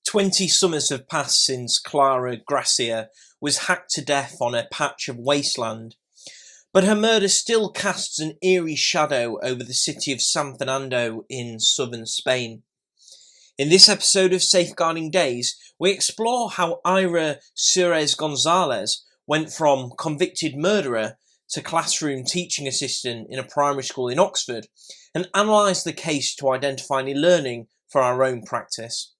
20 summers have passed since Klara Garcia was hacked to death on a patch of wasteland, but her murder still casts an eerie shadow over the city of San Fernando in southern Spain. In this episode of Safeguarding Days, we explore how Iria Suarez-Gonzalez went from convicted murderer to classroom teaching assistant in a primary school in Oxford, and analyse the case to identify any learning for our own practice.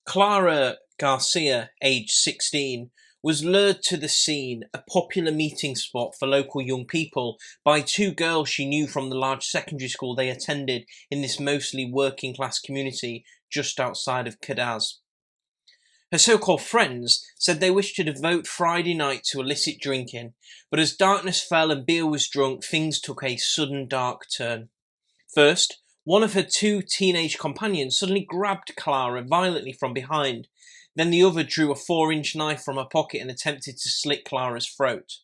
Klara Garcia, aged 16, was lured to the scene, a popular meeting spot for local young people, by two girls she knew from the large secondary school they attended in this mostly working-class community just outside of Cádiz. Her so-called friends said they wished to devote Friday night to illicit drinking, but as darkness fell and beer was drunk, things took a sudden dark turn. First, one of her two teenage companions suddenly grabbed Klara violently from behind. Then the other drew a 4-inch knife from her pocket and attempted to slit Klara's throat.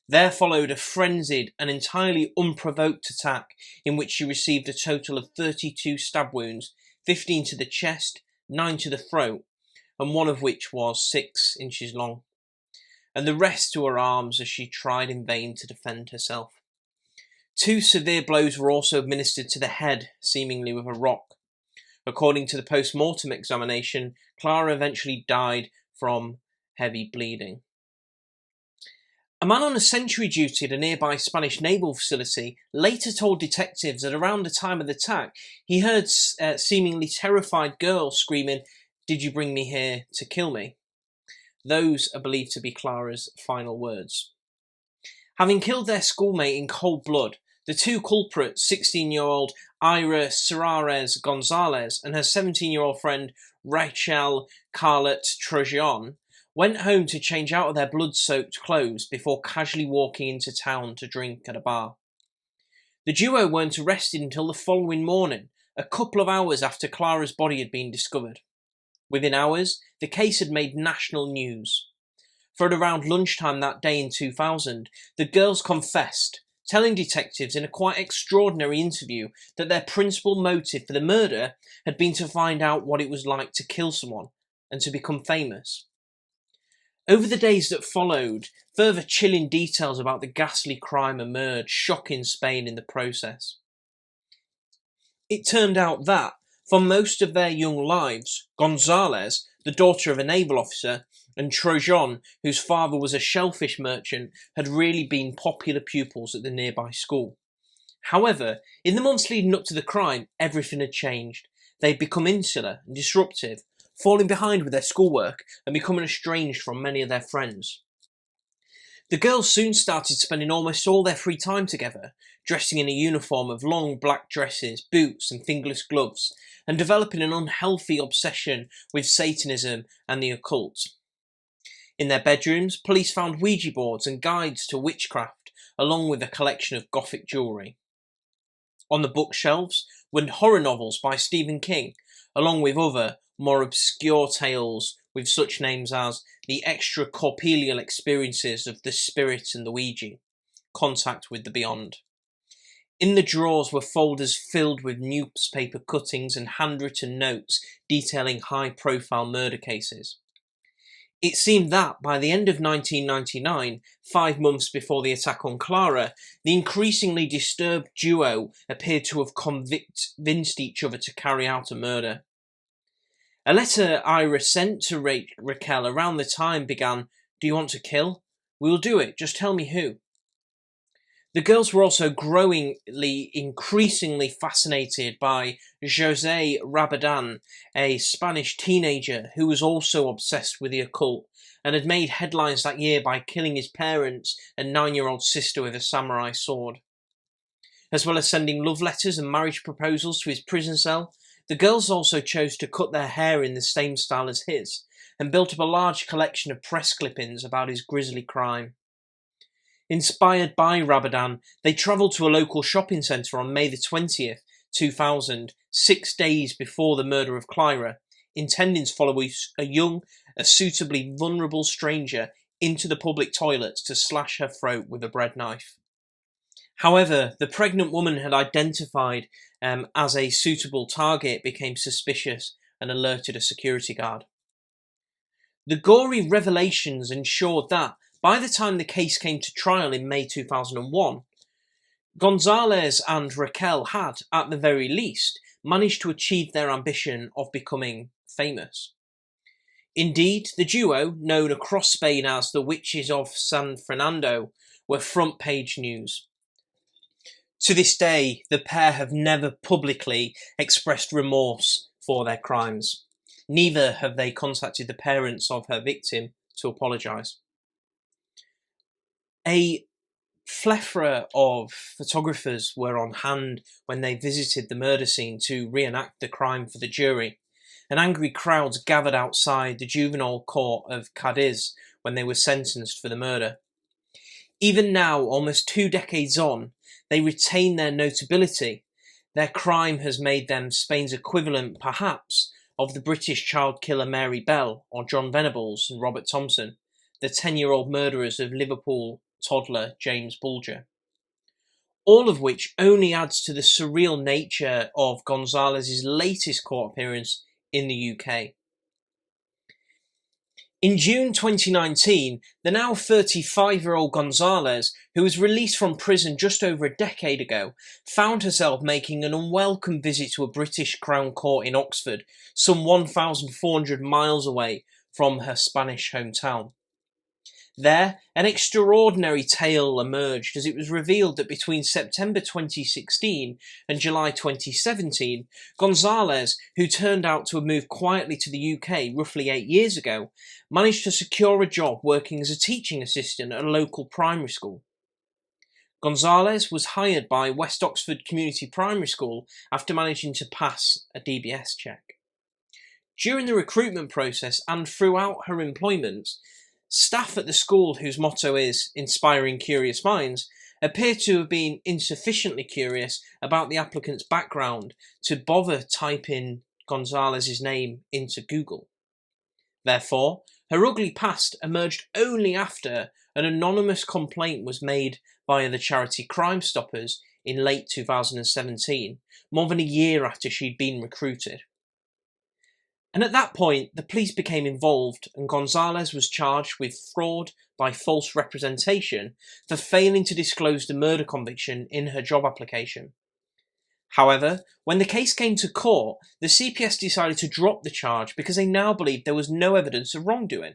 There followed a frenzied and entirely unprovoked attack in which she received a total of 32 stab wounds, 15 to the chest, 9 to the throat, and one of which was 6 inches long, and the rest to her arms as she tried in vain to defend herself. 2 severe blows were also administered to the head, seemingly with a rock. According to the post-mortem examination, Klara eventually died from heavy bleeding. A man on a sentry duty at a nearby Spanish naval facility later told detectives that around the time of the attack, he heard seemingly terrified girls screaming, "Did you bring me here to kill me?" Those are believed to be Klara's final words. Having killed their schoolmate in cold blood, the two culprits, 16-year-old Iria Suarez-Gonzalez and her 17-year-old friend Rachel Carlet Trojan, went home to change out of their blood-soaked clothes before casually walking into town to drink at a bar. The duo weren't arrested until the following morning, a couple of hours after Klara's body had been discovered. Within hours, the case had made national news. For at around lunchtime that day in 2000, the girls confessed, telling detectives in a quite extraordinary interview that their principal motive for the murder had been to find out what it was like to kill someone and to become famous. Over the days that followed, further chilling details about the ghastly crime emerged, shocking Spain in the process. It turned out that, for most of their young lives, Gonzalez, the daughter of a naval officer, and Trojan, whose father was a shellfish merchant, had really been popular pupils at the nearby school. However, in the months leading up to the crime, everything had changed. They'd become insular and disruptive, falling behind with their schoolwork and becoming estranged from many of their friends. The girls soon started spending almost all their free time together, dressing in a uniform of long black dresses, boots and fingerless gloves, and developing an unhealthy obsession with Satanism and the occult. In their bedrooms, police found Ouija boards and guides to witchcraft, along with a collection of Gothic jewellery. On the bookshelves were horror novels by Stephen King, along with other, more obscure tales with such names as The Extracorporeal Experiences of the Spirit and the Ouija, Contact with the Beyond. In the drawers were folders filled with newspaper cuttings and handwritten notes detailing high-profile murder cases. It seemed that, by the end of 1999, 5 months before the attack on Klara, the increasingly disturbed duo appeared to have convinced each other to carry out a murder. A letter Ira sent to Raquel around the time began, "Do you want to kill? We'll do it, just tell me who." The girls were also increasingly fascinated by José Rabadan, a Spanish teenager who was also obsessed with the occult and had made headlines that year by killing his parents and 9-year-old sister with a samurai sword. As well as sending love letters and marriage proposals to his prison cell, the girls also chose to cut their hair in the same style as his and built up a large collection of press clippings about his grisly crime. Inspired by Rabadan, they travelled to a local shopping centre on May the 20th 2000, 6 days before the murder of Klara, intending to follow a suitably vulnerable stranger into the public toilets to slash her throat with a bread knife. However, the pregnant woman had identified as a suitable target became suspicious and alerted a security guard. The gory revelations ensured that, by the time the case came to trial in May 2001, Gonzalez and Raquel had, at the very least, managed to achieve their ambition of becoming famous. Indeed, the duo, known across Spain as the Witches of San Fernando, were front-page news. To this day, the pair have never publicly expressed remorse for their crimes. Neither have they contacted the parents of her victim to apologise. A plethora of photographers were on hand when they visited the murder scene to reenact the crime for the jury, and angry crowds gathered outside the juvenile court of Cadiz when they were sentenced for the murder. Even now, almost 2 decades on, they retain their notability. Their crime has made them Spain's equivalent, perhaps, of the British child killer Mary Bell or John Venables and Robert Thompson, the 10-year-old murderers of Liverpool toddler James Bulger. All of which only adds to the surreal nature of Gonzalez's latest court appearance in the UK. In June 2019, the now 35-year-old Gonzalez, who was released from prison just over a decade ago, found herself making an unwelcome visit to a British Crown Court in Oxford, some 1,400 miles away from her Spanish hometown. There, an extraordinary tale emerged as it was revealed that between September 2016 and July 2017, Gonzalez, who turned out to have moved quietly to the UK roughly 8 years ago, managed to secure a job working as a teaching assistant at a local primary school. Gonzalez was hired by West Oxford Community Primary School after managing to pass a DBS check. During the recruitment process and throughout her employment, staff at the school, whose motto is "Inspiring Curious Minds," appear to have been insufficiently curious about the applicant's background to bother typing Gonzalez's name into Google. Therefore, her ugly past emerged only after an anonymous complaint was made via the charity Crime Stoppers in late 2017, more than a year after she'd been recruited. And at that point, the police became involved and Gonzalez was charged with fraud by false representation for failing to disclose the murder conviction in her job application. However, when the case came to court, the CPS decided to drop the charge because they now believed there was no evidence of wrongdoing.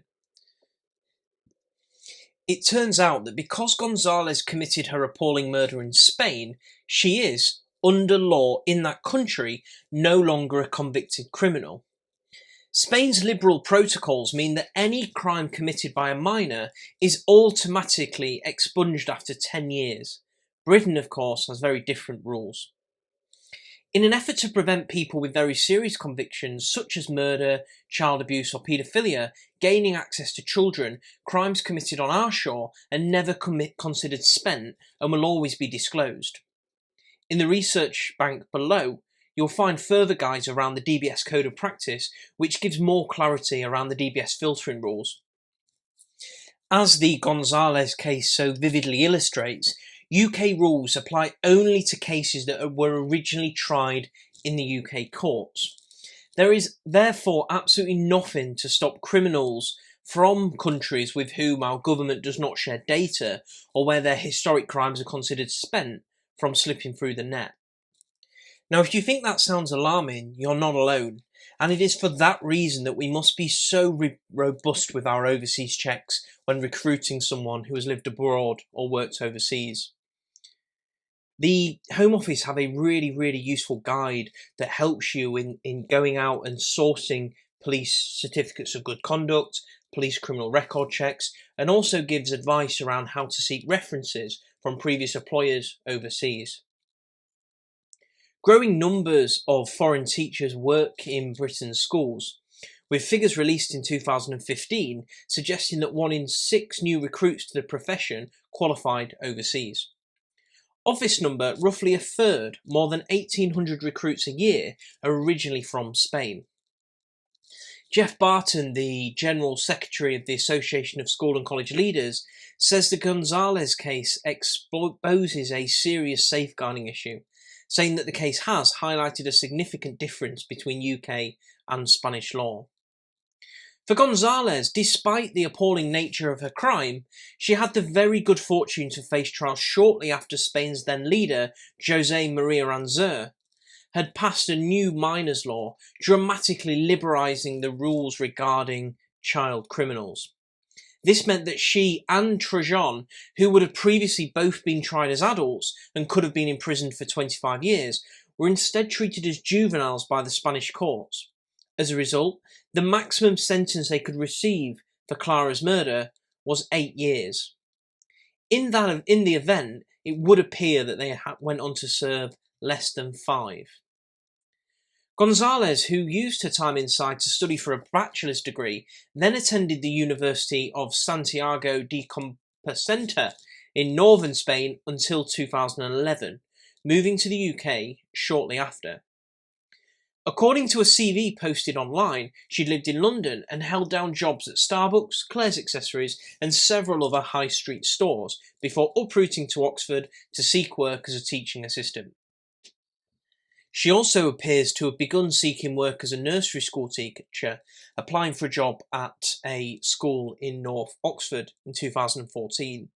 It turns out that because Gonzalez committed her appalling murder in Spain, she is, under law in that country, no longer a convicted criminal. Spain's liberal protocols mean that any crime committed by a minor is automatically expunged after 10 years. Britain, of course, has very different rules. In an effort to prevent people with very serious convictions, such as murder, child abuse or paedophilia, gaining access to children, crimes committed on our shore are never considered spent and will always be disclosed. In the research bank below, you'll find further guides around the DBS Code of Practice, which gives more clarity around the DBS filtering rules. As the Gonzalez case so vividly illustrates, UK rules apply only to cases that were originally tried in the UK courts. There is therefore absolutely nothing to stop criminals from countries with whom our government does not share data or where their historic crimes are considered spent from slipping through the net. Now, if you think that sounds alarming, you're not alone, and it is for that reason that we must be so robust with our overseas checks when recruiting someone who has lived abroad or worked overseas. The Home Office have a really useful guide that helps you in going out and sourcing police certificates of good conduct, police criminal record checks, and also gives advice around how to seek references from previous employers overseas. Growing numbers of foreign teachers work in Britain's schools, with figures released in 2015 suggesting that 1 in 6 new recruits to the profession qualified overseas. Of this number, roughly a third, more than 1,800 recruits a year, are originally from Spain. Jeff Barton, the General Secretary of the Association of School and College Leaders, says the Gonzalez case exposes a serious safeguarding issue, saying that the case has highlighted a significant difference between UK and Spanish law. For Gonzalez, despite the appalling nature of her crime, she had the very good fortune to face trial shortly after Spain's then leader, José María Aznar, had passed a new minors law, dramatically liberalising the rules regarding child criminals. This meant that she and Trajan, who would have previously both been tried as adults and could have been imprisoned for 25 years, were instead treated as juveniles by the Spanish courts. As a result, the maximum sentence they could receive for Klara's murder was 8 years. In the event, it would appear that they went on to serve less than 5. Gonzalez, who used her time inside to study for a bachelor's degree, then attended the University of Santiago de Compostela in northern Spain until 2011, moving to the UK shortly after. According to a CV posted online, she'd lived in London and held down jobs at Starbucks, Claire's Accessories and several other high street stores before uprooting to Oxford to seek work as a teaching assistant. She also appears to have begun seeking work as a nursery school teacher, applying for a job at a school in North Oxford in 2014.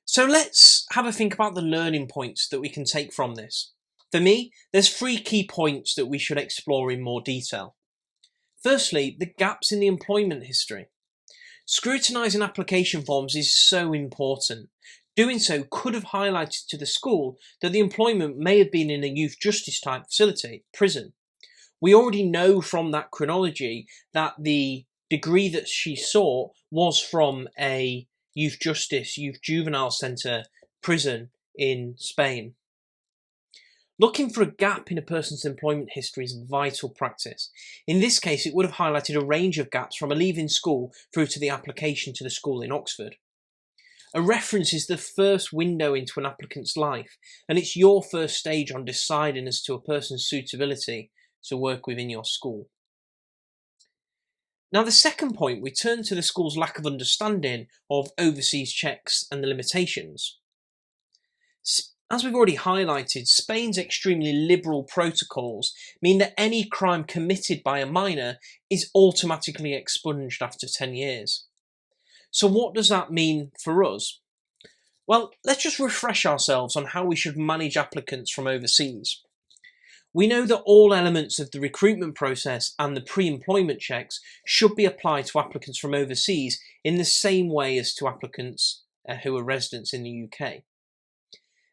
So let's have a think about the learning points that we can take from this. For me, there's 3 key points that we should explore in more detail. Firstly, the gaps in the employment history. Scrutinising application forms is so important. Doing so could have highlighted to the school that the employment may have been in a youth justice type facility, prison. We already know from that chronology that the degree that she sought was from a youth justice, youth juvenile centre prison in Spain. Looking for a gap in a person's employment history is vital practice. In this case, it would have highlighted a range of gaps from a leaving school through to the application to the school in Oxford. A reference is the first window into an applicant's life, and it's your first stage on deciding as to a person's suitability to work within your school. Now, the second point, we turn to the school's lack of understanding of overseas checks and the limitations. As we've already highlighted, Spain's extremely liberal protocols mean that any crime committed by a minor is automatically expunged after 10 years. So what does that mean for us? Well, let's just refresh ourselves on how we should manage applicants from overseas. We know that all elements of the recruitment process and the pre-employment checks should be applied to applicants from overseas in the same way as to applicants who are residents in the UK.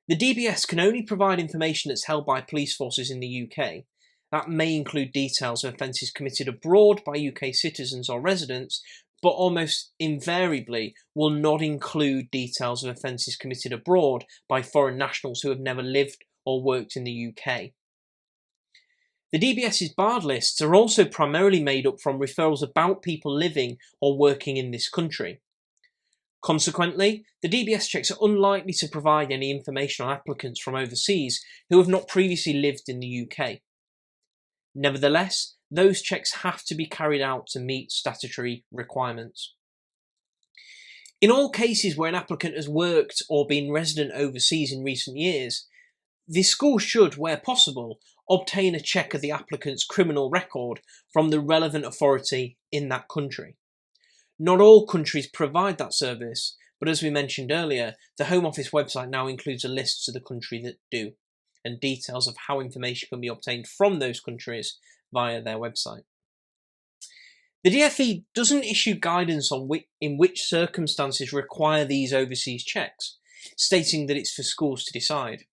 The DBS can only provide information that's held by police forces in the UK. That may include details of offences committed abroad by UK citizens or residents, but almost invariably will not include details of offences committed abroad by foreign nationals who have never lived or worked in the UK. The DBS's barred lists are also primarily made up from referrals about people living or working in this country. Consequently, the DBS checks are unlikely to provide any information on applicants from overseas who have not previously lived in the UK. Nevertheless, those checks have to be carried out to meet statutory requirements. In all cases where an applicant has worked or been resident overseas in recent years, the school should, where possible, obtain a check of the applicant's criminal record from the relevant authority in that country. Not all countries provide that service, but as we mentioned earlier, the Home Office website now includes a list of the countries that do, and details of how information can be obtained from those countries via their website. The DfE doesn't issue guidance on in which circumstances require these overseas checks, stating that it's for schools to decide.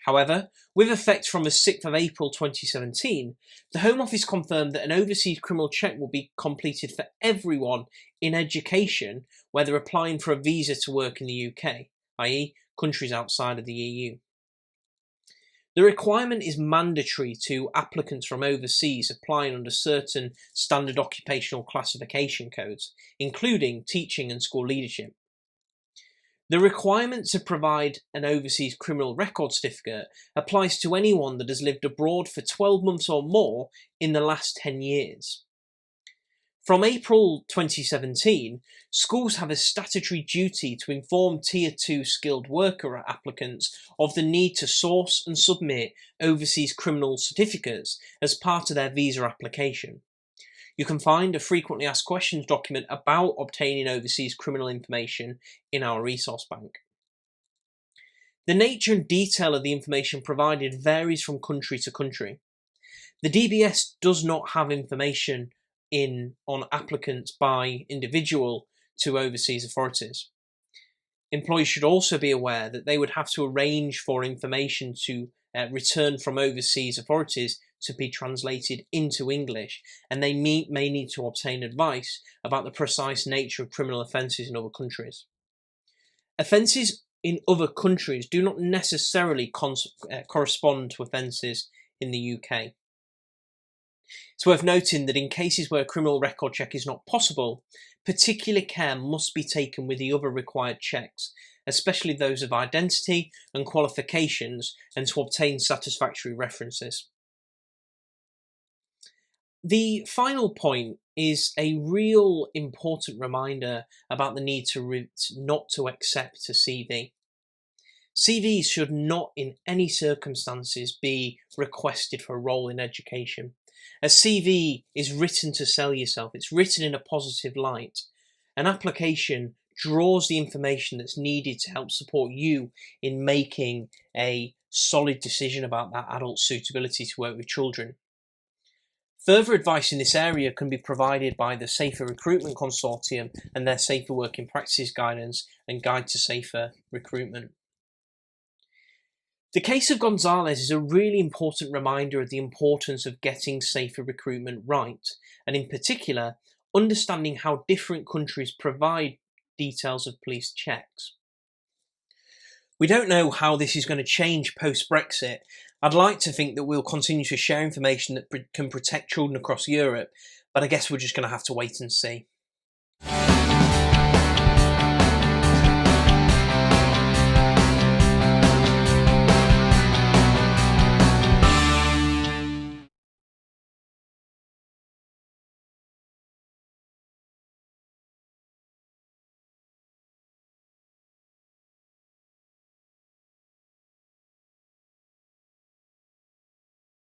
However, with effect from the 6th of April 2017, the Home Office confirmed that an overseas criminal check will be completed for everyone in education, whether applying for a visa to work in the UK, i.e. countries outside of the EU. The requirement is mandatory to applicants from overseas applying under certain standard occupational classification codes, including teaching and school leadership. The requirement to provide an overseas criminal record certificate applies to anyone that has lived abroad for 12 months or more in the last 10 years. From April 2017, schools have a statutory duty to inform Tier 2 skilled worker applicants of the need to source and submit overseas criminal certificates as part of their visa application. You can find a frequently asked questions document about obtaining overseas criminal information in our resource bank. The nature and detail of the information provided varies from country to country. The DBS does not have information on applicants by individual to overseas authorities. Employees should also be aware that they would have to arrange for information to return from overseas authorities to be translated into English, and they may need to obtain advice about the precise nature of criminal offences in other countries. Offences in other countries do not necessarily correspond to offences in the UK. It's worth noting that in cases where a criminal record check is not possible, particular care must be taken with the other required checks, especially those of identity and qualifications, and to obtain satisfactory references. The final point is a real important reminder about the need not to accept a CV. CVs should not in any circumstances be requested for a role in education. A CV is written to sell yourself. It's written in a positive light. An application draws the information that's needed to help support you in making a solid decision about that adult suitability to work with children. Further advice in this area can be provided by the Safer Recruitment Consortium and their Safer Working Practices Guidance and Guide to Safer Recruitment. The case of Gonzalez is a really important reminder of the importance of getting safer recruitment right, and in particular, understanding how different countries provide details of police checks. We don't know how this is going to change post-Brexit. I'd like to think that we'll continue to share information that can protect children across Europe, but I guess we're just going to have to wait and see.